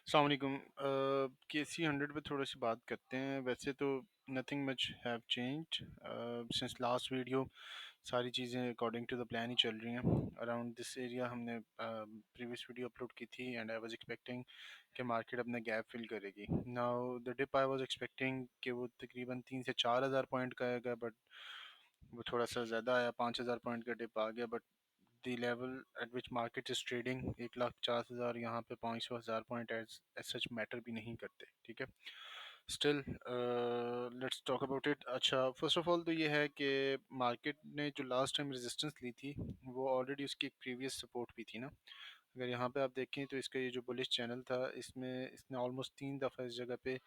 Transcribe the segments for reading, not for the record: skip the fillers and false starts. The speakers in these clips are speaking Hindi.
अस्सलाम वालेकुम। के सी 100 पे थोड़ा सी बात करते हैं। वैसे तो nothing much have changed since last video. सारी चीज़ें अकॉर्डिंग टू द प्लान ही चल रही हैं। अराउंड दिस एरिया हमने प्रीवियस वीडियो अपलोड की थी एंड आई वाज एक्सपेक्टिंग कि मार्केट अपना गैप फिल करेगी। Now the dip I was expecting कि वो तकरीबन 3 से 4 हज़ार पॉइंट का आएगा, बट वो थोड़ा सा ज़्यादा आया, 5 हज़ार पॉइंट का डिप आ गया। But the level eight which market is trading, 1,50,000 यहाँ पे 500,000 पॉइंट एज सच मैटर भी नहीं करते, ठीक है। Still let's talk about it. अच्छा, फर्स्ट ऑफ ऑल तो ये है कि मार्केट ने जो लास्ट टाइम रेजिस्टेंस ली थी वो ऑलरेडी उसकी एक प्रीवियस सपोर्ट भी थी ना। अगर यहाँ पे आप देखें तो इसका ये जो बुलिश चैनल था, इसमें इसने ऑलमोस्ट 3 दफ़ा इस जगह पे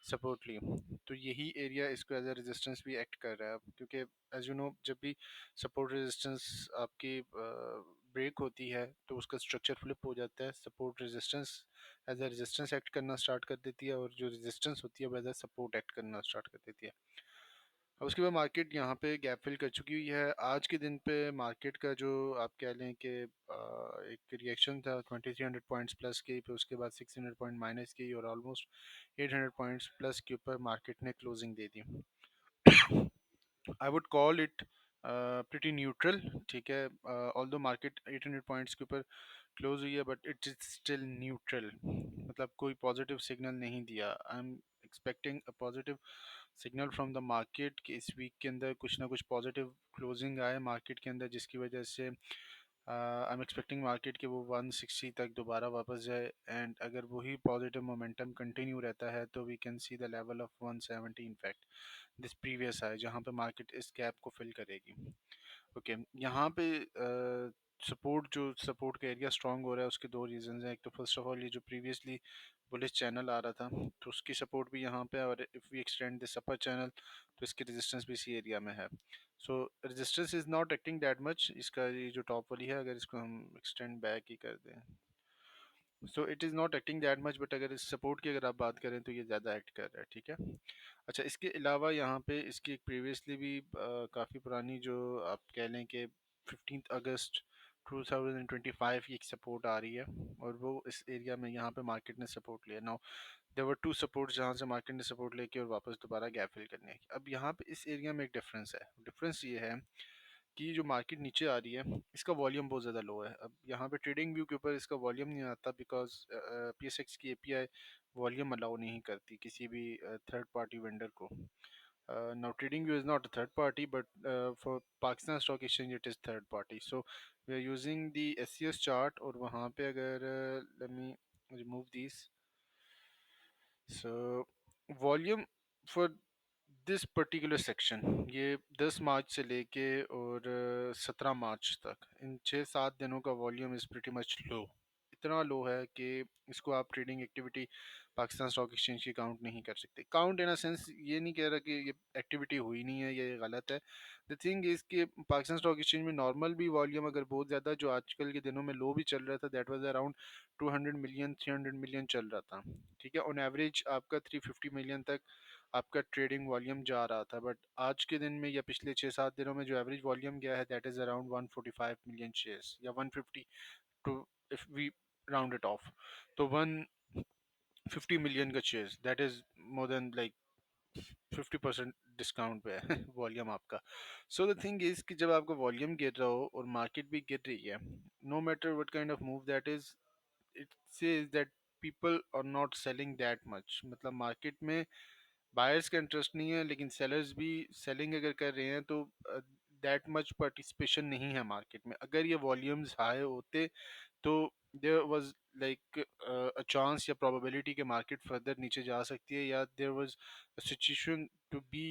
सपोर्ट ली। तो यही एरिया इसको एज अ रेजिस्टेंस भी एक्ट कर रहा है अब, क्योंकि एज यू नो जब भी सपोर्ट रेजिस्टेंस आपकी ब्रेक होती है तो उसका स्ट्रक्चर फ्लिप हो जाता है। Support resistance as a resistance act करना स्टार्ट कर देती है, और जो रेजिस्टेंस होती है वो एज अ सपोर्ट एक्ट करना स्टार्ट कर देती है। अब उसके बाद मार्केट यहाँ पे गैप फिल कर चुकी हुई है। आज के दिन पे मार्केट का जो आप कह लें कि एक रिएक्शन था 2300 पॉइंट्स प्लस की, फिर उसके बाद 600 पॉइंट माइनस की, और ऑलमोस्ट 800 पॉइंट्स प्लस के ऊपर मार्केट ने closing they the. I would call it pretty neutral, ठीक है। ऑल्दो मार्केट 800 पॉइंट्स के ऊपर क्लोज हुई है, but it is still neutral, मतलब कोई पॉजिटिव सिग्नल नहीं दिया। I am expecting a positive signal from the market कि इस वीक के अंदर कुछ ना कुछ पॉजिटिव क्लोजिंग आए मार्केट के अंदर, जिसकी वजह से आई एम एक्सपेक्टिंग मार्केट के वो 160 तक दोबारा वापस जाए। एंड अगर वही पॉजिटिव मोमेंटम कंटिन्यू रहता है तो we can see the level of 170 in fact this previous है, जहाँ पे मार्केट इस गैप को फिल करेगी। ओके, यहाँ पे सपोर्ट, जो सपोर्ट का एरिया स्ट्रांग हो रहा है, उसके दो रीजंस हैं। एक तो फर्स्ट ऑफ ऑल ये जो प्रीवियसली बुलिश चैनल आ रहा था तो उसकी सपोर्ट भी यहाँ पे है, और if we extend this upper channel तो इसकी रेजिस्टेंस भी इसी एरिया में है। So resistance is not acting that much. इसका ये जो टॉप वाली है, अगर इसको हम एक्सटेंड बैक ही कर दें, so it is not acting that much, but अगर इस सपोर्ट की अगर आप बात करें तो ये ज़्यादा एक्ट कर रहा है, ठीक है। अच्छा, इसके अलावा यहाँ पे इसकी एक प्रीवियसली भी काफ़ी पुरानी, जो आप कह लें कि 15 अगस्त 2025 की एक सपोर्ट आ रही है, और वो इस एरिया में यहाँ पे मार्केट ने सपोर्ट लिया। Now there were two support जहाँ से मार्केट ने सपोर्ट लेके और वापस दोबारा गैप फिल करने की। अब यहाँ पे इस एरिया में एक डिफरेंस है। डिफरेंस ये है कि जो मार्केट नीचे आ रही है इसका वॉल्यूम बहुत ज़्यादा लो है। अब यहाँ पे ट्रेडिंग व्यू के ऊपर इसका वॉल्यूम नहीं आता, बिकॉज PSX की API वॉल्यूम अलाउ नहीं करती किसी भी थर्ड पार्टी वेंडर को। Now TradingView is not a third party, but for Pakistan stock exchange it is third party. So we are using the SCS chart, और वहाँ पे अगर let me remove this, so volume for this particular section, ये 10 मार्च से लेके और 17 मार्च तक, इन 6-7 दिनों का वॉल्यूम इज़ प्रीटी मच लो। इतना लो है कि इसको आप trading activity Pakistan stock exchange की काउंट नहीं कर सकते। काउंट इन अ सेंस ये नहीं कह रहा कि ये एक्टिविटी हुई नहीं है, ये गलत है। द थिंग इज़ कि पाकिस्तान स्टॉक एक्सचेंज में नॉर्मल भी वॉल्यूम अगर बहुत ज़्यादा, जो आजकल के दिनों में लो भी चल रहा था, that was around 200 million 300 million चल रहा था, ठीक है। ऑन एवरेज आपका 350 मिलियन तक आपका ट्रेडिंग वॉल्यूम जा रहा था। बट आज के दिन में या पिछले 6-7 दिनों में जो एवरेज वॉल्यूम गया है, that is around 145 million shares, या 150 two, if we round it off, तो 150 मिलियन का shares, that is more than like 50% discount पे है वॉल्यूम आपका। सो द थिंग इज़ कि जब आपका वॉल्यूम गिर रहा हो और मार्केट भी गिर रही है, no matter what kind of move that is, it says that people are not selling that much. मतलब मार्केट में बायर्स का इंटरेस्ट नहीं है, लेकिन सेलर्स भी सेलिंग अगर कर रहे हैं तो दैट मच पार्टिसिपेशन नहीं है मार्केट में। अगर ये वॉल्यूम्स हाई होते तो there was like a chance या प्रोबेबिलिटी कि मार्केट फर्दर नीचे जा सकती है, या there was a situation to be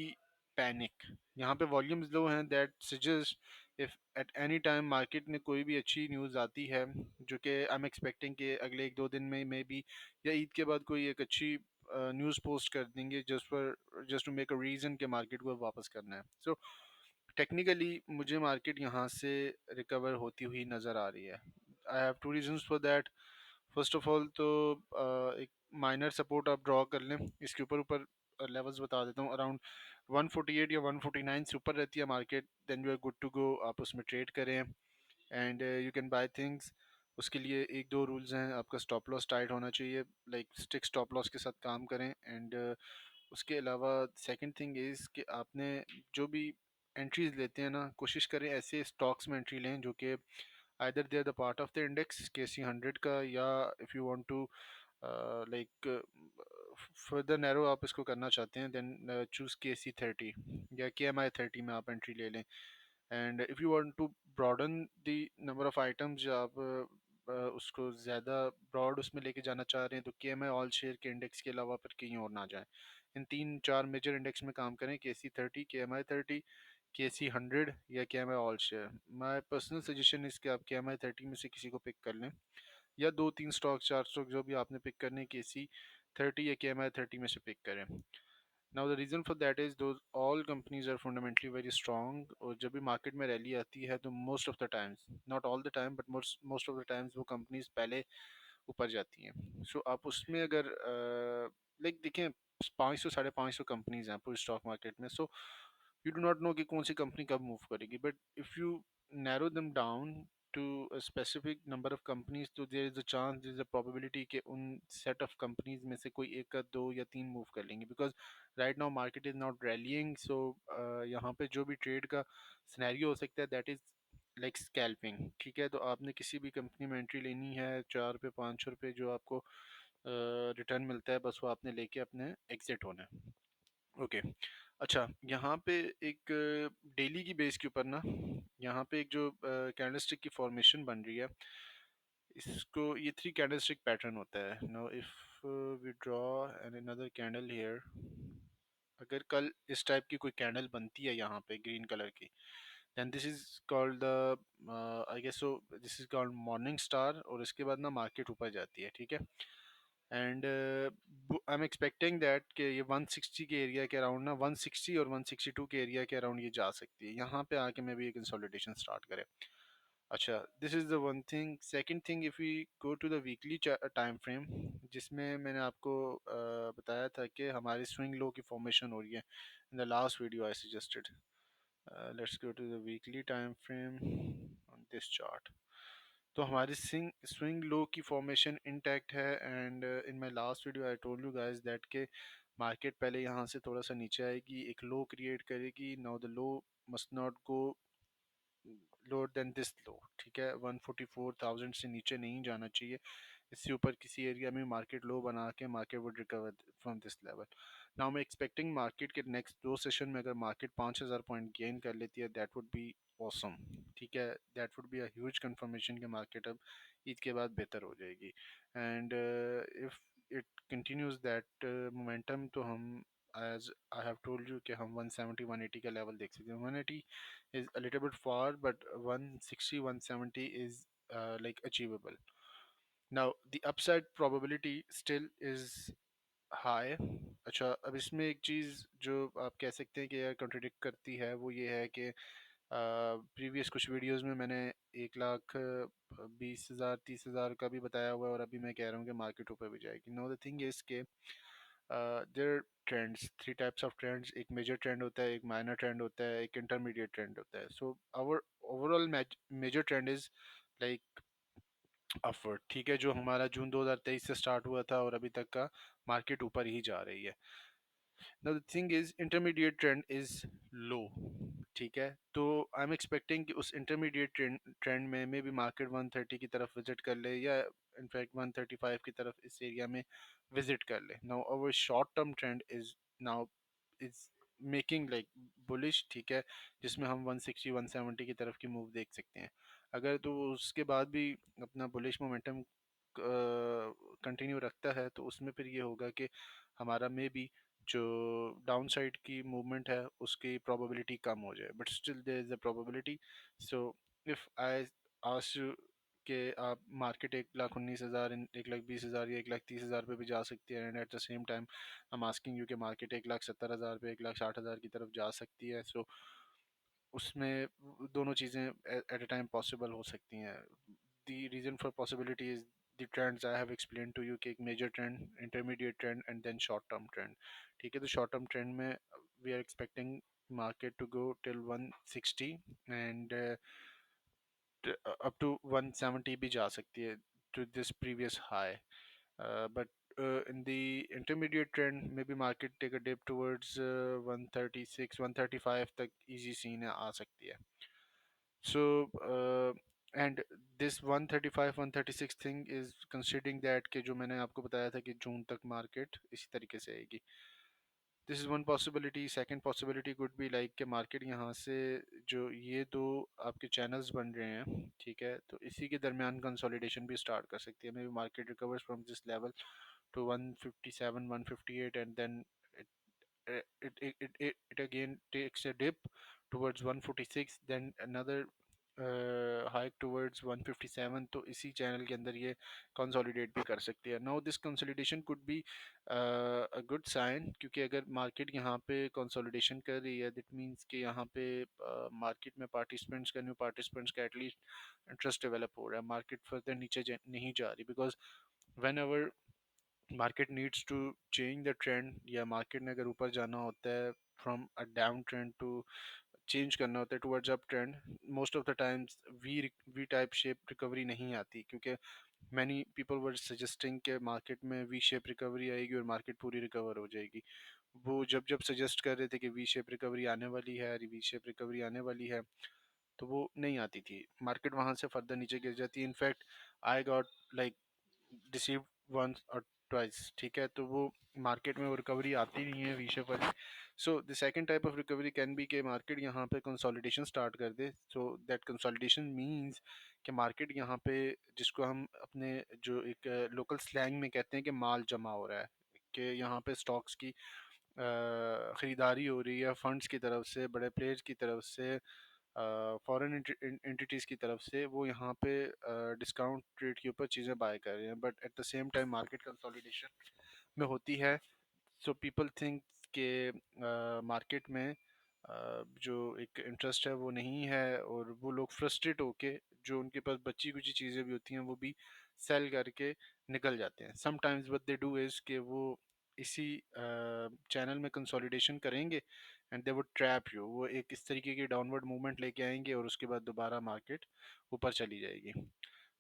panic. यहाँ पे वॉल्यूम्स लो हैं, that suggest if at any time market में कोई भी अच्छी न्यूज़ आती है, जो कि आई एम एक्सपेक्टिंग कि अगले 1-2 दिन में मे बी, या ईद के बाद कोई एक अच्छी न्यूज़ पोस्ट कर देंगे just to make a reason कि मार्केट को वापस करना है। सो टेक्निकली मुझे मार्केट यहाँ से रिकवर होती हुई नज़र आ रही है। I have two reasons for that. First of all तो एक माइनर सपोर्ट आप ड्रॉ कर लें, इसके ऊपर ऊपर लेवल्स बता देता हूँ। अराउंड 148 या 149 से ऊपर रहती है market, then you are good to go, आप उसमें ट्रेड करें and you can buy things. उसके लिए एक दो रूल्स हैं। आपका स्टॉप लॉस टाइट होना चाहिए, लाइक स्टिक स्टॉप लॉस के साथ काम करें। एंड उसके अलावा सेकंड थिंग इज़ कि आपने जो भी एंट्रीज लेते हैं ना, कोशिश करें ऐसे स्टॉक्स में एंट्री लें जो कि either they are the part of the index KC 100 का, या if you want to like further narrow आप इसको करना चाहते हैं, देन चूज़ KC 30 या KMI 30 में आप एंट्री ले लें। And if you want to broaden the number of items, या आप उसको ज़्यादा ब्रॉड उसमें लेके जाना चाह रहे हैं, तो KMI ऑल शेयर के इंडेक्स के अलावा फिर कहीं और ना जाएं। इन तीन चार मेजर इंडेक्स में काम करें: KC 30, KMI 30, KC 100 या KMI all share. My personal suggestion is कि आप KMI 30 में से किसी को पिक कर लें, या दो तीन स्टॉक चार स्टॉक जो भी आपने पिक करने, KC 30 या KMI 30 में से पिक करें। Now the reason for that is those all companies are fundamentally very strong, और जब भी मार्केट में रैली आती है तो most of the times, not all the time but most of the times, वो कंपनीज पहले ऊपर जाती हैं। सो आप उसमें अगर लाइक देखें, 500 550 कंपनीज हैं पूरी स्टॉक मार्केट में। So you do not know कि कौन सी कंपनी कब मूव करेगी, but if you narrow them down to a specific number of companies, तो there is a chance, there is a probability कि उन set of companies में से कोई एक का दो या तीन मूव कर लेंगे, because right now market is not rallying। so यहाँ पे जो भी ट्रेड का सिनेरियो हो सकता है, that is like scalping। ठीक है, तो आपने किसी भी कंपनी में एंट्री लेनी है, 4 रुपये 500 रुपये जो आपको रिटर्न मिलता है, बस वो आपने लेके अपने एग्जिट होना है। ओके, अच्छा, यहाँ पे एक डेली की बेस के ऊपर ना, यहाँ पे एक जो कैंडलस्टिक की फॉर्मेशन बन रही है, इसको ये 3 कैंडलस्टिक पैटर्न होता है। Now if we draw an another candle here, अगर कल इस टाइप की कोई कैंडल बनती है यहाँ पे ग्रीन कलर की, then this is called the I guess so this is called morning star, और इसके बाद ना मार्केट ऊपर जाती है। ठीक है, and I am expecting that कि ये 160 के एरिया के अराउंड ना, 160 और 162 के एरिया के अराउंड ये जा सकती है, यहाँ पे आके मैं भी एक कंसोलिडेशन स्टार्ट करें। अच्छा, this is the one thing. Second thing, if we go to the weekly time frame, जिसमें मैंने आपको बताया था कि हमारी स्विंग लो की फॉर्मेशन हो रही है। In the last video I suggested, let's go to the weekly time frame on this chart. तो हमारी स्विंग लो की फॉर्मेशन इंटैक्ट है। And in my last video I told you guys that के मार्केट पहले यहाँ से थोड़ा सा नीचे आएगी, एक लो क्रिएट करेगी। Now the low must not go lower than this low. ठीक है, 144,000 से नीचे नहीं जाना चाहिए। इससे ऊपर किसी एरिया में मार्केट लो बना के market would recover from this level. Now मैं एक्सपेक्टिंग मार्केट के नेक्स्ट दो सेशन में अगर मार्केट 5,000 पॉइंट गेन कर लेती है, दैट वुड बी ऑसम। ठीक है, that would be a huge confirmation कि मार्केट अब ईद के बाद बेहतर हो जाएगी। And if it continues that momentum, तो हम, as I have told you, कि हम 170 180 का लेवल देख सकते हैं। 180 is a little bit far, but 160 170 is like achievable. Now the upside probability still is high। अच्छा, अब इसमें एक चीज़ जो आप कह सकते हैं कि यार कंट्रडिक्ट करती है, वो ये है कि प्रीवियस कुछ वीडियोस में मैंने 1,20,000 30,000 का भी बताया हुआ है, और अभी मैं कह रहा हूँ कि मार्केट ऊपर भी जाएगी। नो, द थिंग इज के there trends, 3 types of trends. एक मेजर ट्रेंड होता है, एक माइनर ट्रेंड होता है, एक इंटरमीडिएट ट्रेंड होता है। So our overall major trend is like upward. ठीक है, जो हमारा जून 2023 से स्टार्ट हुआ था और अभी तक का मार्केट ऊपर ही जा रही है। Now the thing is intermediate trend is low। ठीक है, तो आई एम एक्सपेक्टिंग कि उस इंटरमीडिएट ट्रेंड में मे बी मार्केट 130 की तरफ विजिट कर ले, या इनफैक्ट 135 की तरफ इस एरिया में विजिट कर ले। Now our short term trend is now is making like bullish. ठीक है, जिसमें हम 160 170 की तरफ की मूव देख सकते हैं। अगर तो उसके बाद भी अपना बुलिश मोमेंटम कंटिन्यू रखता है, तो उसमें फिर ये होगा कि हमारा मे बी जो डाउन साइड की मूवमेंट है उसकी प्रोबेबिलिटी कम हो जाए, but still there is a probability. So if I ask you कि आप मार्केट 1,19,000 1,20,000 या 1,30,000 पे भी जा सकती है, and at the same time I am asking you कि मार्केट 1,70,000 पे 1,60,000 की तरफ जा सकती है। सो उसमें दोनों चीज़ें एट अ टाइम पॉसिबल हो सकती हैं। The reason for possibility is the trends I have explained to you कि एक major trend, intermediate trend and then short term trend। ठीक है, तो short term trend में we are expecting market to go till 160, and up to 170 भी जा सकती है to this previous high. But in the intermediate trend, maybe market take a dip towards 136, 135 तक easy scene आ सकती है. So and this 135, 136 thing is considering that कि जो मैंने आपको बताया था कि जून तक मार्केट इसी तरीके से आएगी. This is one possibility. Second possibility could be like कि मार्केट यहाँ से जो ये दो आपके चैनल्स बन रहे हैं, ठीक है, तो इसी के दरमियान कंसोलिडेशन भी स्टार्ट कर सकती है. May be market recovers from this level to 157, 158, and then it it again takes a dip towards 146, then another hike towards 157. तो इसी चैनल के अंदर ये कंसोलिडेट भी कर सकती है. Now this consolidation could be a good sign, क्योंकि अगर मार्केट यहाँ पे कंसोलिडेशन कर रही है दैट मींस कि यहाँ पे मार्केट में पार्टिसिपेंट्स का, न्यू पार्टिसिपेंट्स का एटलीस्ट इंटरेस्ट डेवलप हो रहा है. मार्केट फर्दर नीचे नहीं जा रही, because whenever market needs to change the trend, या मार्केट ने अगर ऊपर जाना होता है from a down trend to change करना होता है towards up trend, most of the times V type shape recovery नहीं आती, क्योंकि मैनी पीपल वर सजेस्टिंग के मार्केट में वी शेप रिकवरी आएगी और मार्केट पूरी रिकवर हो जाएगी. वो जब जब सजेस्ट कर रहे थे कि वी शेप रिकवरी आने वाली है, वी शेप रिकवरी आने वाली है, तो वो नहीं आती थी. मार्केट वहां से फर्दर नीचे गिर जाती है. In fact I got like deceive once और ट्वाइस, ठीक है, तो वो मार्केट में वो रिकवरी आती नहीं है वी शेप वाली. So the second type of recovery can be के मार्केट यहाँ पे कंसोलिडेशन स्टार्ट कर दे. सो दैट कंसोलिडेशन मींस कि मार्केट यहाँ पे, जिसको हम अपने जो एक लोकल स्लैंग में कहते हैं कि माल जमा हो रहा है, कि यहाँ पे स्टॉक्स की ख़रीदारी हो रही है फंड्स की तरफ से, बड़े प्लेयर्स की तरफ से, फॉरेन एंटिटीज़ की तरफ से, वो यहाँ पे डिस्काउंट रेट के ऊपर चीज़ें बाय कर रहे हैं. But at the same time market consolidation में होती है. सो पीपल थिंक के मार्केट में जो एक इंटरेस्ट है वो नहीं है, और वो लोग फ्रस्ट्रेट होके जो उनके पास बची कुची चीज़ें भी होती हैं वो भी सेल करके निकल जाते हैं. Sometimes what they do is कि वो इसी चैनल में कंसोलिडेशन करेंगे and they would trap you. वो एक इस तरीके की डाउनवर्ड मूवमेंट लेके आएंगे और उसके बाद दोबारा मार्केट ऊपर चली जाएगी.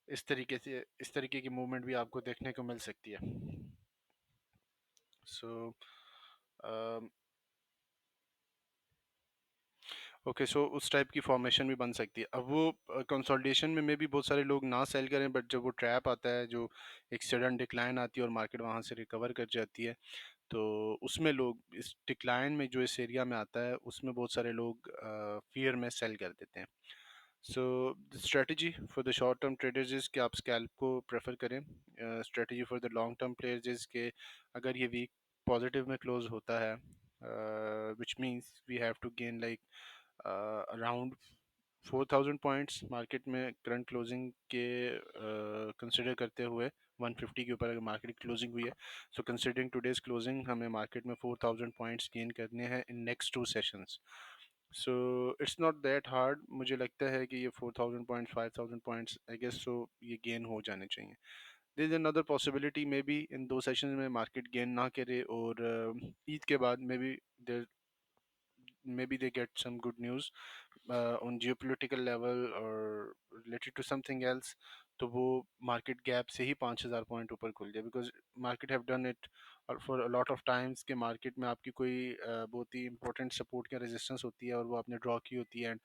इस तरीके की मूवमेंट भी आपको देखने को मिल सकती है. सो ओके, सो उस टाइप की फॉर्मेशन भी बन सकती है. अब वो कंसोलिडेशन में भी बहुत सारे लोग ना सेल करें, बट जब वो ट्रैप आता है, जो एक सडन डिक्लाइन आती है और मार्केट वहाँ से रिकवर कर जाती है, तो उसमें लोग इस डिक्लाइन में, जो इस एरिया में आता है, उसमें बहुत सारे लोग फियर में सेल कर देते हैं. So the strategy for the short term traders is कि आप स्कैल्प को प्रेफर करें. Strategy for the long term players is के अगर ये वीक पॉजिटिव में क्लोज होता है, which means we have to gain like around 4000 points market में करंट क्लोजिंग के कंसिडर करते हुए. 150 के ऊपर अगर मार्केट क्लोजिंग हुई है, सो कंसिडरिंग टुडेज क्लोजिंग, हमें मार्केट में 4000 पॉइंट्स गेन करने हैं in next two sessions. So it's not that hard. मुझे लगता है कि ये 4000 points, 5000 points, I guess so ये गेन हो जाने चाहिए. There is another possibility, maybe इन दो सेशंस में मार्केट गेन ना करे और ईद के बाद may be there maybe they get some good news on geopolitical level or related to something else, तो वो मार्केट गैप से ही 5000 पॉइंट ऊपर खुल जाए. Because market have done it for a lot of times के मार्केट में आपकी कोई बहुत ही इंपॉर्टेंट सपोर्ट या रेजिस्टेंस होती है और वो आपने ड्रॉ की होती है, एंड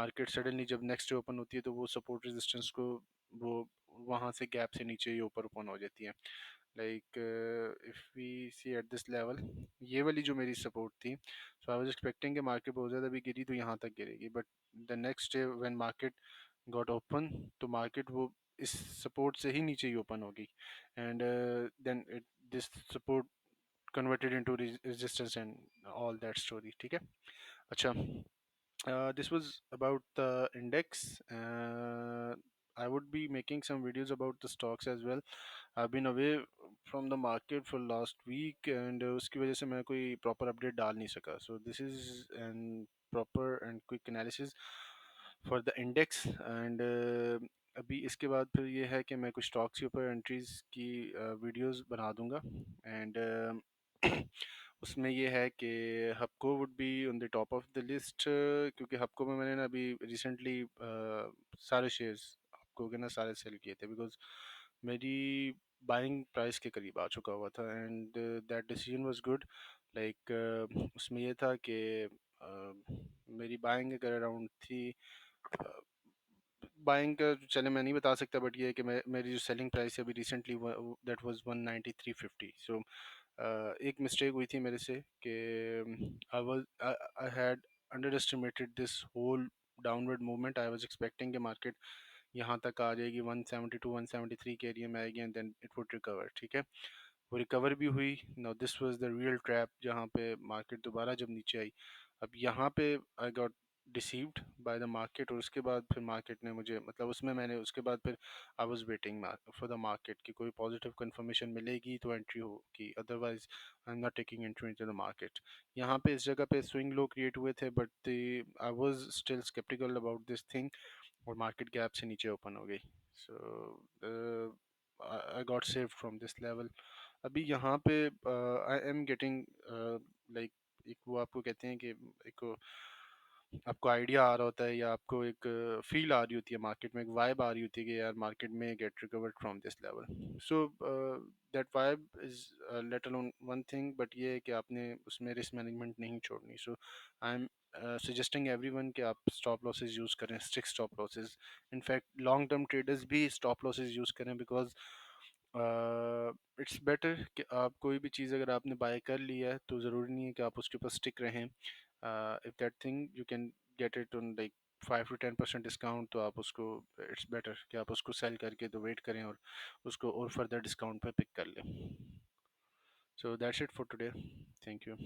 मार्केट सडनली जब नेक्स्ट डे ओपन होती है तो वो सपोर्ट रेजिस्टेंस को, वो वहाँ से गैप से नीचे ही ऊपर ओपन हो जाती है. Like if we see at this level, ये वाली जो मेरी सपोर्ट थी, सो आई वाज एक्सपेक्टिंग कि मार्केट बहुत ज़्यादा भी गिरी तो यहाँ तक गिरेगी, but the next day when market got open, तो मार्केट वो इस सपोर्ट से ही नीचे ही ओपन होगी, and then it this support converted into resistance and all that story. ठीक है. अच्छा, this was about the index. I would be making some videos about the stocks as well. I've been away from the market for last week, and उसकी वजह से मैं कोई proper update डाल नहीं सका. So this is an proper and quick analysis for the index. And अभी इसके बाद फिर ये है कि मैं कुछ stocks के ऊपर entries की videos बना दूंगा. And उसमें ये है कि हपको would be on the top of the list, क्योंकि हपको में मैंने ना अभी रिसेंटली सारे शेयर्स हपको के ना सारे सेल किए थे, बिकॉज मेरी बाइंग प्राइस के करीब आ चुका हुआ था, and that decision was good. Like उसमें ये था कि मेरी बाइंग अगर अराउंड थी, बाइंग का चले मैं नहीं बता सकता, बट ये है कि मेरी जो सेलिंग प्राइस है अभी रिसेंटली दैट वाज 193.50। सो एक मिस्टेक हुई थी मेरे से कि I had underestimated this whole downward movement. I was expecting कि मार्केट यहाँ तक आ जाएगी, 172 173 के एरिया में आएगी, and then it would recover. ठीक है, वो रिकवर भी हुई। Now this was the real trap, जहाँ पे मार्केट दोबारा जब नीचे आई, अब यहाँ पे I got deceived by the market, और उसके बाद फिर मार्केट ने मुझे, मतलब उसमें मैंने उसके बाद फिर I was waiting for the market कि कोई पॉजिटिव कंफर्मेशन मिलेगी तो एंट्री होगी, otherwise I am not taking entry into the market. यहाँ पे इस जगह पे स्विंग लो क्रिएट हुए थे, but I was still sceptical about this thing, और मार्केट गैप से नीचे ओपन हो गई। So I got saved from this level. अभी यहाँ पे आई एम गेटिंग लाइक, एक वो आपको कहते हैं कि एक आपको आइडिया आ रहा होता है, या आपको एक फील आ रही होती है मार्केट में, एक वाइब आ रही होती है कि यार मार्केट में get recovered from this level. So that vibe is let alone one thing, but ये है कि आपने उसमें रिस्क मैनेजमेंट नहीं छोड़नी। So I am suggesting everyone कि आप स्टॉप लॉसेस यूज़ करें, strict stop losses. In fact long term traders भी स्टॉप लॉसेस यूज़ करें, बिकॉज इट्स बेटर कि आप कोई भी चीज़ अगर आपने बाय कर लिया है तो ज़रूरी नहीं है कि आप उसके ऊपर स्टिक रहें। If that thing you can get it on like 5 to 10% discount, तो आप उसको, इट्स बेटर कि आप उसको सेल करके तो वेट करें और उसको और फर्दर डिस्काउंट पे पिक कर लें। So that's it for today. Thank you.